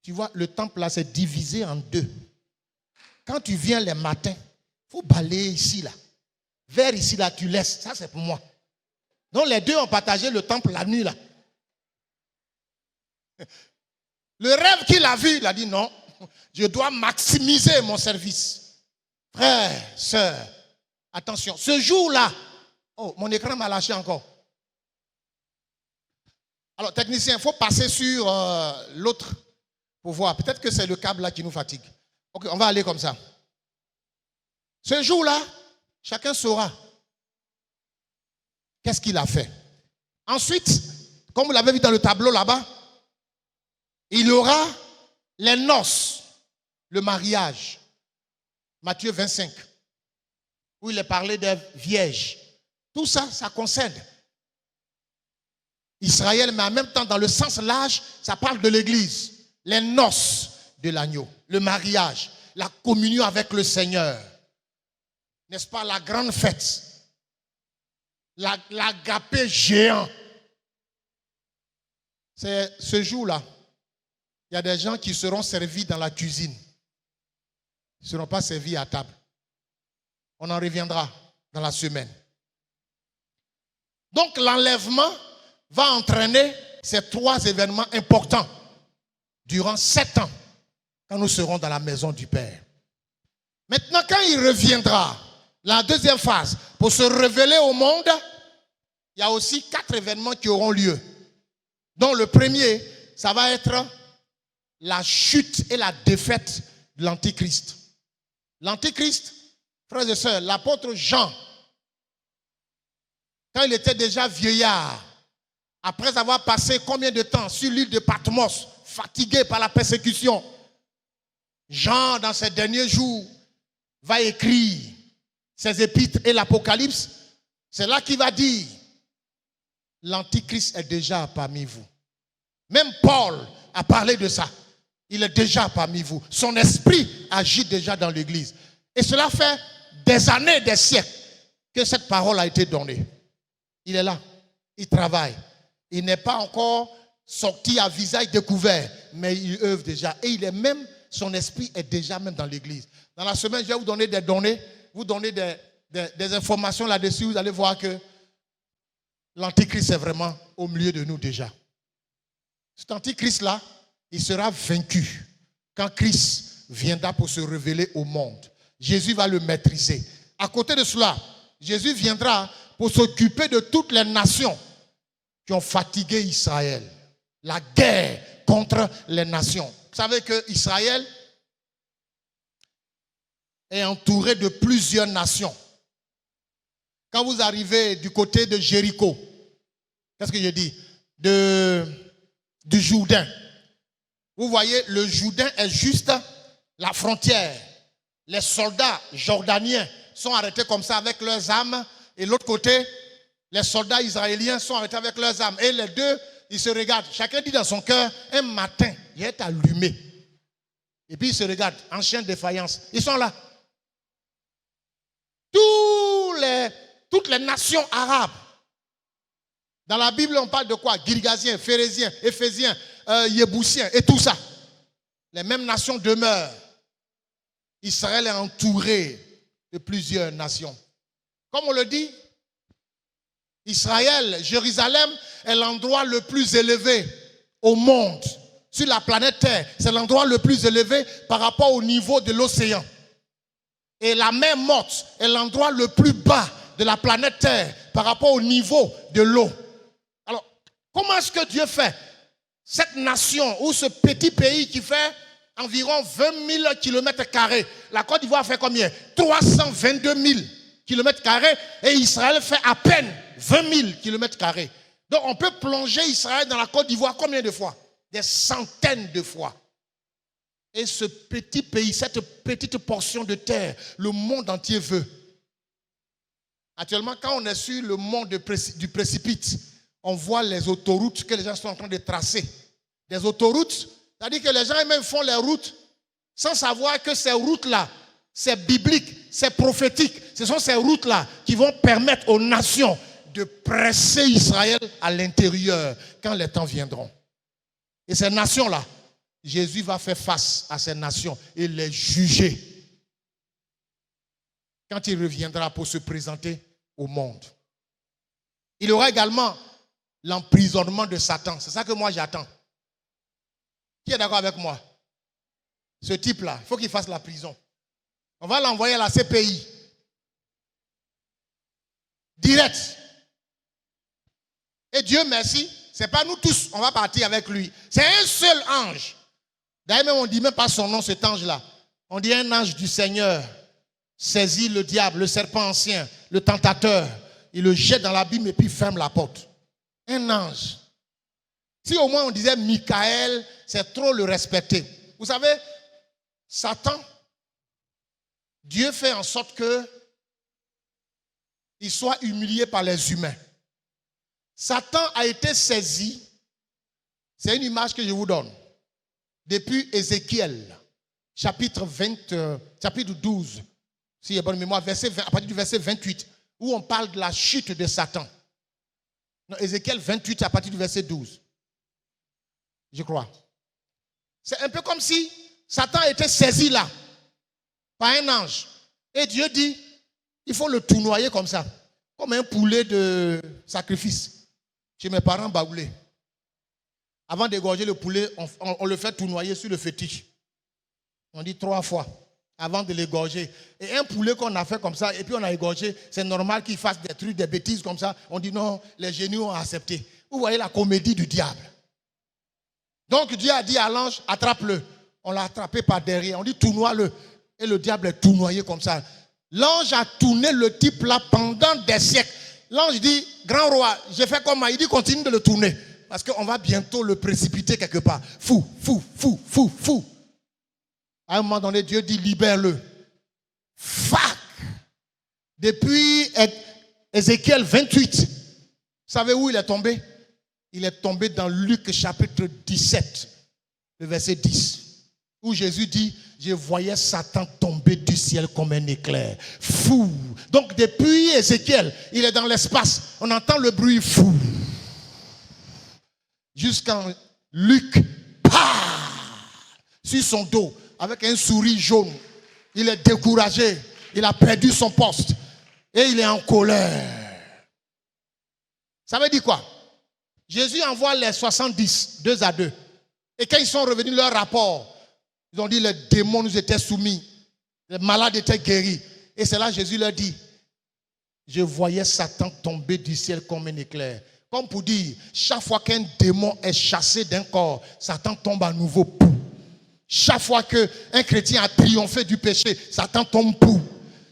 tu vois, le temple là, c'est divisé en deux. Quand tu viens les matins, il faut balayer ici là. Vers ici là, tu laisses. Ça, c'est pour moi. Donc les deux ont partagé le temple la nuit là. Le rêve qu'il a vu, il a dit non, je dois maximiser mon service. Frère, sœur, attention, ce jour-là, oh, mon écran m'a lâché encore. Alors, technicien, il faut passer sur l'autre pour voir. Peut-être que c'est le câble là qui nous fatigue. Ok, on va aller comme ça. Ce jour-là, chacun saura qu'est-ce qu'il a fait. Ensuite, comme vous l'avez vu dans le tableau là-bas, il y aura les noces, le mariage. Matthieu 25, où il est parlé des vierges. Tout ça, ça concerne Israël, mais en même temps, dans le sens large, ça parle de l'église. Les noces de l'agneau, le mariage, la communion avec le Seigneur. N'est-ce pas la grande fête? L'agapé géant. C'est ce jour-là. Il y a des gens qui seront servis dans la cuisine. Ils ne seront pas servis à table. On en reviendra dans la semaine. Donc l'enlèvement va entraîner ces trois événements importants durant 7 ans quand nous serons dans la maison du Père. Maintenant, quand il reviendra, la deuxième phase, pour se révéler au monde, il y a aussi 4 événements qui auront lieu. Donc le premier, ça va être la chute et la défaite de l'Antichrist. L'Antichrist, frères et sœurs, l'apôtre Jean, quand il était déjà vieillard, après avoir passé combien de temps sur l'île de Patmos, fatigué par la persécution, Jean, dans ses derniers jours, va écrire ses épîtres et l'Apocalypse. C'est là qu'il va dire, l'Antichrist est déjà parmi vous. Même Paul a parlé de ça. Il est déjà parmi vous. Son esprit agit déjà dans l'église. Et cela fait des années, des siècles que cette parole a été donnée. Il est là. Il travaille. Il n'est pas encore sorti à visage découvert, mais il œuvre déjà. Et il est même, son esprit est déjà même dans l'église. Dans la semaine, je vais vous donner des données, vous donner des informations là-dessus. Vous allez voir que l'Antichrist est vraiment au milieu de nous déjà. Cet Antichrist-là, il sera vaincu quand Christ viendra pour se révéler au monde. Jésus va le maîtriser. À côté de cela, Jésus viendra pour s'occuper de toutes les nations qui ont fatigué Israël. La guerre contre les nations. Vous savez que Israël est entouré de plusieurs nations. Quand vous arrivez du côté de Jéricho, qu'est-ce que je dis? Du Jourdain. Vous voyez, le Jourdain est juste la frontière. Les soldats jordaniens sont arrêtés comme ça avec leurs armes. Et l'autre côté, les soldats israéliens sont arrêtés avec leurs armes. Et les deux, ils se regardent. Chacun dit dans son cœur, un matin, il est allumé. Et puis ils se regardent en chien de défaillance. Ils sont là. Toutes les nations arabes. Dans la Bible, on parle de quoi? Girgasiens, Phérésiens, Éphésiens, Yéboussiens et tout ça. Les mêmes nations demeurent. Israël est entouré de plusieurs nations. Comme on le dit, Israël, Jérusalem est l'endroit le plus élevé au monde. Sur la planète Terre, c'est l'endroit le plus élevé par rapport au niveau de l'océan. Et la mer Morte est l'endroit le plus bas de la planète Terre par rapport au niveau de l'eau. Alors, comment est-ce que Dieu fait cette nation ou ce petit pays qui fait environ 20 000 km²? La Côte d'Ivoire fait combien? 322 000 km² et Israël fait à peine 20 000 km². Donc on peut plonger Israël dans la Côte d'Ivoire combien de fois? Des centaines de fois. Et ce petit pays, cette petite portion de terre, le monde entier veut. Actuellement, quand on est sur le mont du précipice, on voit les autoroutes que les gens sont en train de tracer. Des autoroutes, c'est-à-dire que les gens même font les routes sans savoir que ces routes-là, c'est biblique, c'est prophétique. Ce sont ces routes-là qui vont permettre aux nations de presser Israël à l'intérieur quand les temps viendront. Et ces nations-là, Jésus va faire face à ces nations et les juger quand il reviendra pour se présenter au monde. Il y aura également l'emprisonnement de Satan. C'est ça que moi j'attends. Qui est d'accord avec moi? Ce type-là, il faut qu'il fasse la prison. On va l'envoyer à la CPI. Direct. Et Dieu merci, ce n'est pas nous tous, on va partir avec lui. C'est un seul ange. D'ailleurs, même on ne dit même pas son nom, cet ange-là. On dit un ange du Seigneur saisit le diable, le serpent ancien, le tentateur. Il le jette dans l'abîme et puis ferme la porte. Un ange. Si au moins on disait Michael, c'est trop le respecter. Vous savez, Satan, Dieu fait en sorte que il soit humilié par les humains. Satan a été saisi, c'est une image que je vous donne, depuis Ézéchiel, chapitre 12, si j'ai bonne mémoire, à partir du verset 28, où on parle de la chute de Satan. Non, Ézéchiel 28, à partir du verset 12, je crois. C'est un peu comme si Satan a été saisi là, par un ange. Et Dieu dit, il faut le tournoyer comme ça, comme un poulet de sacrifice. Chez mes parents baoulés. Avant d'égorger le poulet, on le fait tournoyer sur le fétiche. On dit 3 fois avant de l'égorger. Et un poulet qu'on a fait comme ça, et puis on a égorgé, c'est normal qu'il fasse des trucs, des bêtises comme ça. On dit non, les génies ont accepté. Vous voyez la comédie du diable. Donc Dieu a dit à l'ange, attrape-le. On l'a attrapé par derrière. On dit tournoie-le. Et le diable est tournoyé comme ça. L'ange a tourné le type là pendant des siècles. L'ange dit, grand roi, j'ai fait comment? Il dit, continue de le tourner. Parce qu'on va bientôt le précipiter quelque part. Fou, fou, fou, fou, fou. À un moment donné, Dieu dit, libère-le. Fac. Depuis Ézéchiel 28, vous savez où il est tombé? Il est tombé dans Luc chapitre 17, le verset 10. Où Jésus dit, je voyais Satan tomber du ciel comme un éclair. Fou. Donc depuis Ézéchiel, il est dans l'espace. On entend le bruit fou. Jusqu'en Luc, sur son dos, avec un sourire jaune. Il est découragé. Il a perdu son poste. Et il est en colère. Ça veut dire quoi? Jésus envoie les 70, 2 à 2. Et quand ils sont revenus, leur rapport, ils ont dit les démons nous étaient soumis, les malades étaient guéris. Et c'est là Jésus leur dit, je voyais Satan tomber du ciel comme un éclair. Comme pour dire, chaque fois qu'un démon est chassé d'un corps, Satan tombe à nouveau. Chaque fois qu'un chrétien a triomphé du péché, Satan tombe pour.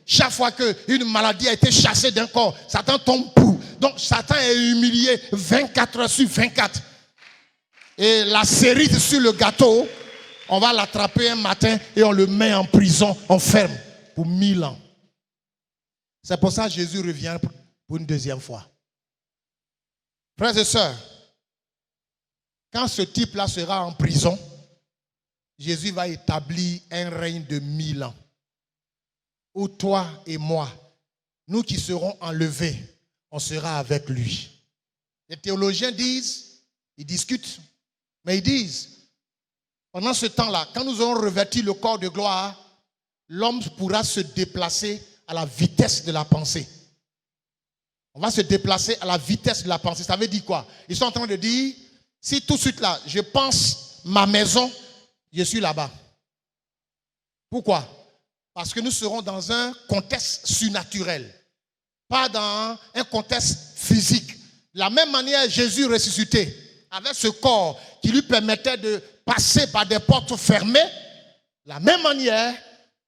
Chaque fois qu'une maladie a été chassée d'un corps, Satan tombe pour. Donc Satan est humilié 24 heures sur 24. Et la cerise sur le gâteau, on va l'attraper un matin et on le met en prison, on ferme pour 1000 ans. C'est pour ça que Jésus revient pour une deuxième fois. Frères et sœurs, quand ce type-là sera en prison, Jésus va établir un règne de 1000 ans. Où toi et moi, nous qui serons enlevés, on sera avec lui. Les théologiens disent, ils discutent, mais ils disent, pendant ce temps-là, quand nous aurons revêtu le corps de gloire, l'homme pourra se déplacer à la vitesse de la pensée. On va se déplacer à la vitesse de la pensée. Ça veut dire quoi? Ils sont en train de dire, si tout de suite là, je pense ma maison, je suis là-bas. Pourquoi? Parce que nous serons dans un contexte surnaturel, pas dans un contexte physique. De la même manière, Jésus ressuscité, avec ce corps qui lui permettait de passer par des portes fermées, de la même manière,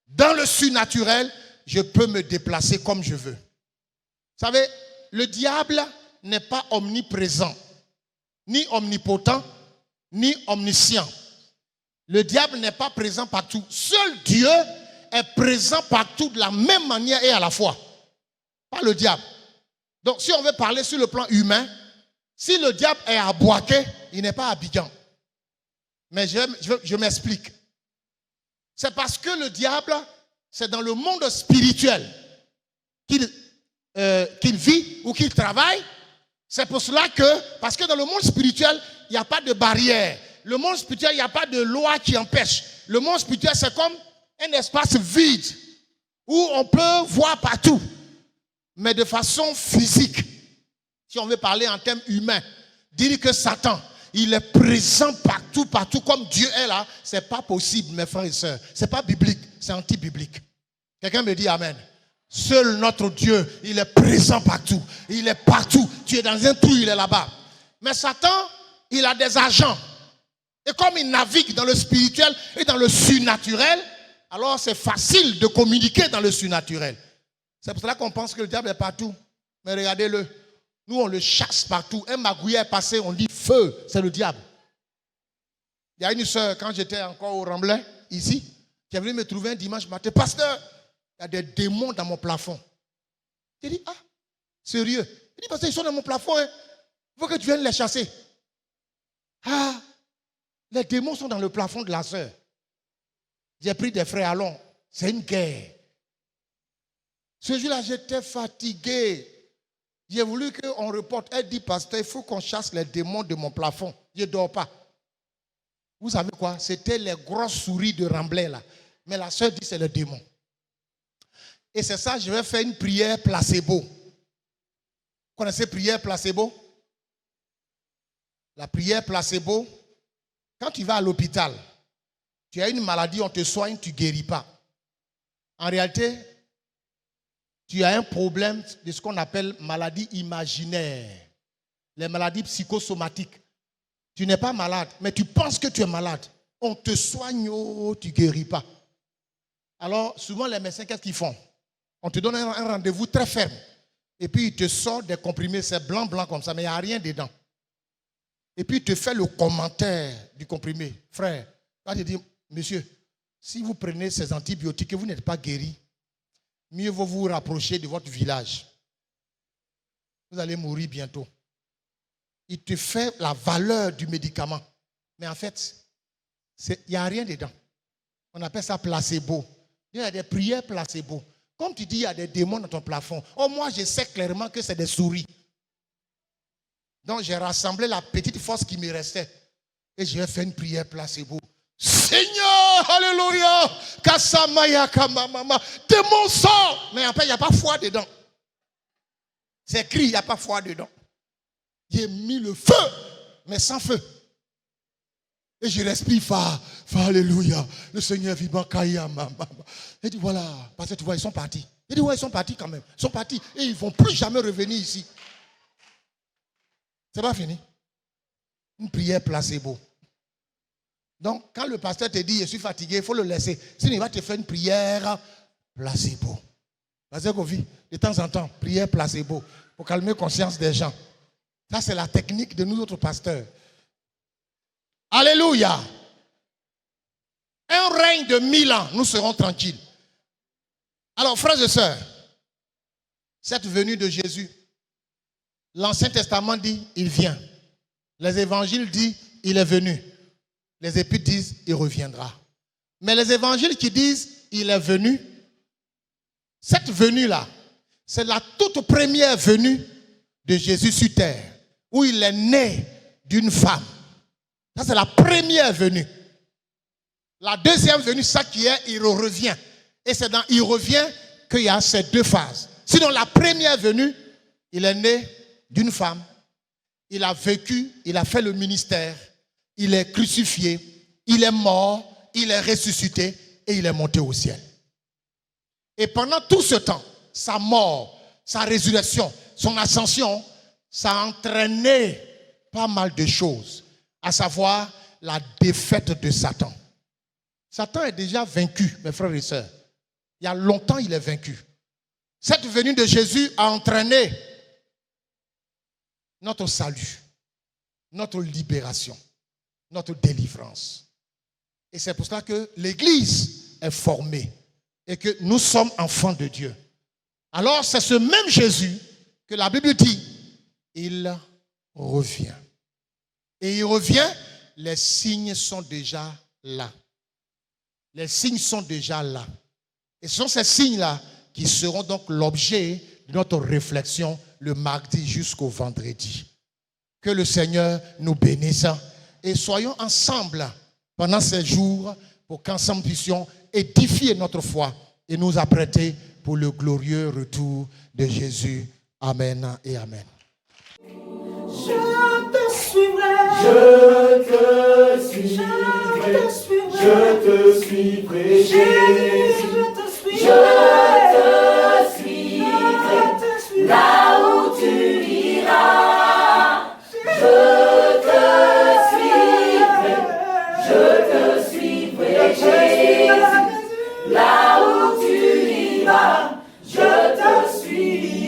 dans le surnaturel, je peux me déplacer comme je veux. Vous savez, le diable n'est pas omniprésent, ni omnipotent, ni omniscient. Le diable n'est pas présent partout. Seul Dieu est présent partout de la même manière et à la fois. Pas le diable. Donc, si on veut parler sur le plan humain, si le diable est à Boaké, il n'est pas à Abidjan. Mais je m'explique. C'est parce que le diable, c'est dans le monde spirituel qu'il vit ou qu'il travaille. C'est pour cela que, parce que dans le monde spirituel, il n'y a pas de barrière. Le monde spirituel, il n'y a pas de loi qui empêche. Le monde spirituel, c'est comme un espace vide où on peut voir partout, mais de façon physique. Si on veut parler en termes humains, dire que Satan, il est présent partout, partout, comme Dieu est là, ce n'est pas possible, mes frères et sœurs. Ce n'est pas biblique, c'est anti-biblique. Quelqu'un me dit Amen. Seul notre Dieu, il est présent partout. Il est partout. Tu es dans un trou, il est là-bas. Mais Satan, il a des agents. Et comme il navigue dans le spirituel et dans le surnaturel, alors c'est facile de communiquer dans le surnaturel. C'est pour cela qu'on pense que le diable est partout. Mais regardez-le. Nous, on le chasse partout. Un magouillet est passé, on dit feu, c'est le diable. Il y a une soeur, quand j'étais encore au Remblai, ici, qui est venue me trouver un dimanche matin. Pasteur, il y a des démons dans mon plafond. J'ai dit, ah, sérieux? Il dit, pasteur, ils sont dans mon plafond, hein. Il faut que tu viennes les chasser. Ah, les démons sont dans le plafond de la soeur. J'ai pris des frères, allons, c'est une guerre. Ce jour-là, j'étais fatigué. J'ai voulu qu'on reporte. Elle dit, pasteur, il faut qu'on chasse les démons de mon plafond. Je ne dors pas. Vous savez quoi? C'était les grosses souris de Remblai là. Mais la soeur dit, c'est le démon. Et c'est ça, je vais faire une prière placebo. Vous connaissez prière placebo? La prière placebo, quand tu vas à l'hôpital, tu as une maladie, on te soigne, tu ne guéris pas. En réalité, tu as un problème de ce qu'on appelle maladie imaginaire. Les maladies psychosomatiques. Tu n'es pas malade, mais tu penses que tu es malade. On te soigne, oh, tu ne guéris pas. Alors, souvent les médecins, qu'est-ce qu'ils font? On te donne un rendez-vous très ferme. Et puis, ils te sortent des comprimés, c'est blanc, blanc comme ça, mais il n'y a rien dedans. Et puis, il te fait le commentaire du comprimé. Frère, quand tu dis, monsieur, si vous prenez ces antibiotiques et vous n'êtes pas guéri, mieux vaut vous rapprocher de votre village. Vous allez mourir bientôt. Il te fait la valeur du médicament. Mais en fait, il n'y a rien dedans. On appelle ça placebo. Il y a des prières placebo. Comme tu dis, il y a des démons dans ton plafond. Oh, moi, je sais clairement que c'est des souris. Donc, j'ai rassemblé la petite force qui me restait. Et j'ai fait une prière placebo. Seigneur, alléluia, Kassamaya Kamamama, démon sort. Mais après, il n'y a pas foi dedans. C'est écrit, il n'y a pas foi dedans. J'ai mis le feu, mais sans feu. Et je respire, alléluia, le Seigneur vivant, Kaya, mama. Et dit voilà, parce que tu vois, ils sont partis. Il dit ouais, ils sont partis quand même. Ils sont partis et ils ne vont plus jamais revenir ici. C'est pas fini. Une prière placebo. Donc, quand le pasteur te dit, je suis fatigué, il faut le laisser. Sinon, il va te faire une prière placebo. Pasteur Kofi, de temps en temps, prière placebo, pour calmer la conscience des gens. Ça, c'est la technique de nous autres pasteurs. Alléluia. Un règne de 1000 ans, nous serons tranquilles. Alors, frères et sœurs, cette venue de Jésus, l'Ancien Testament dit, il vient. Les évangiles disent, il est venu. Les épîtres disent, il reviendra. Mais les évangiles qui disent, il est venu, cette venue-là, c'est la toute première venue de Jésus sur terre, où il est né d'une femme. Ça, c'est la première venue. La deuxième venue, ça qui est, il revient. Et c'est dans il revient qu'il y a ces deux phases. Sinon, la première venue, il est né d'une femme. Il a vécu, il a fait le ministère. Il est crucifié, il est mort, il est ressuscité et il est monté au ciel. Et pendant tout ce temps, sa mort, sa résurrection, son ascension, ça a entraîné pas mal de choses, à savoir la défaite de Satan. Satan est déjà vaincu, mes frères et sœurs. Il y a longtemps, il est vaincu. Cette venue de Jésus a entraîné notre salut, notre libération, notre délivrance. Et c'est pour cela que l'Église est formée et que nous sommes enfants de Dieu. Alors c'est ce même Jésus que la Bible dit, il revient. Et il revient, les signes sont déjà là. Les signes sont déjà là. Et ce sont ces signes-là qui seront donc l'objet de notre réflexion le mardi jusqu'au vendredi. Que le Seigneur nous bénisse et soyons ensemble pendant ces jours pour qu'ensemble puissions édifier notre foi et nous apprêter pour le glorieux retour de Jésus. Amen et amen. Je te suivrai. Je te suivrai. Je te suivrai. Jésus, je te suivrai. Je te suivrai. Là où tu iras. Je te suivrai. Je te suivrai. Jésus. Là où tu iras. Je te suivrai.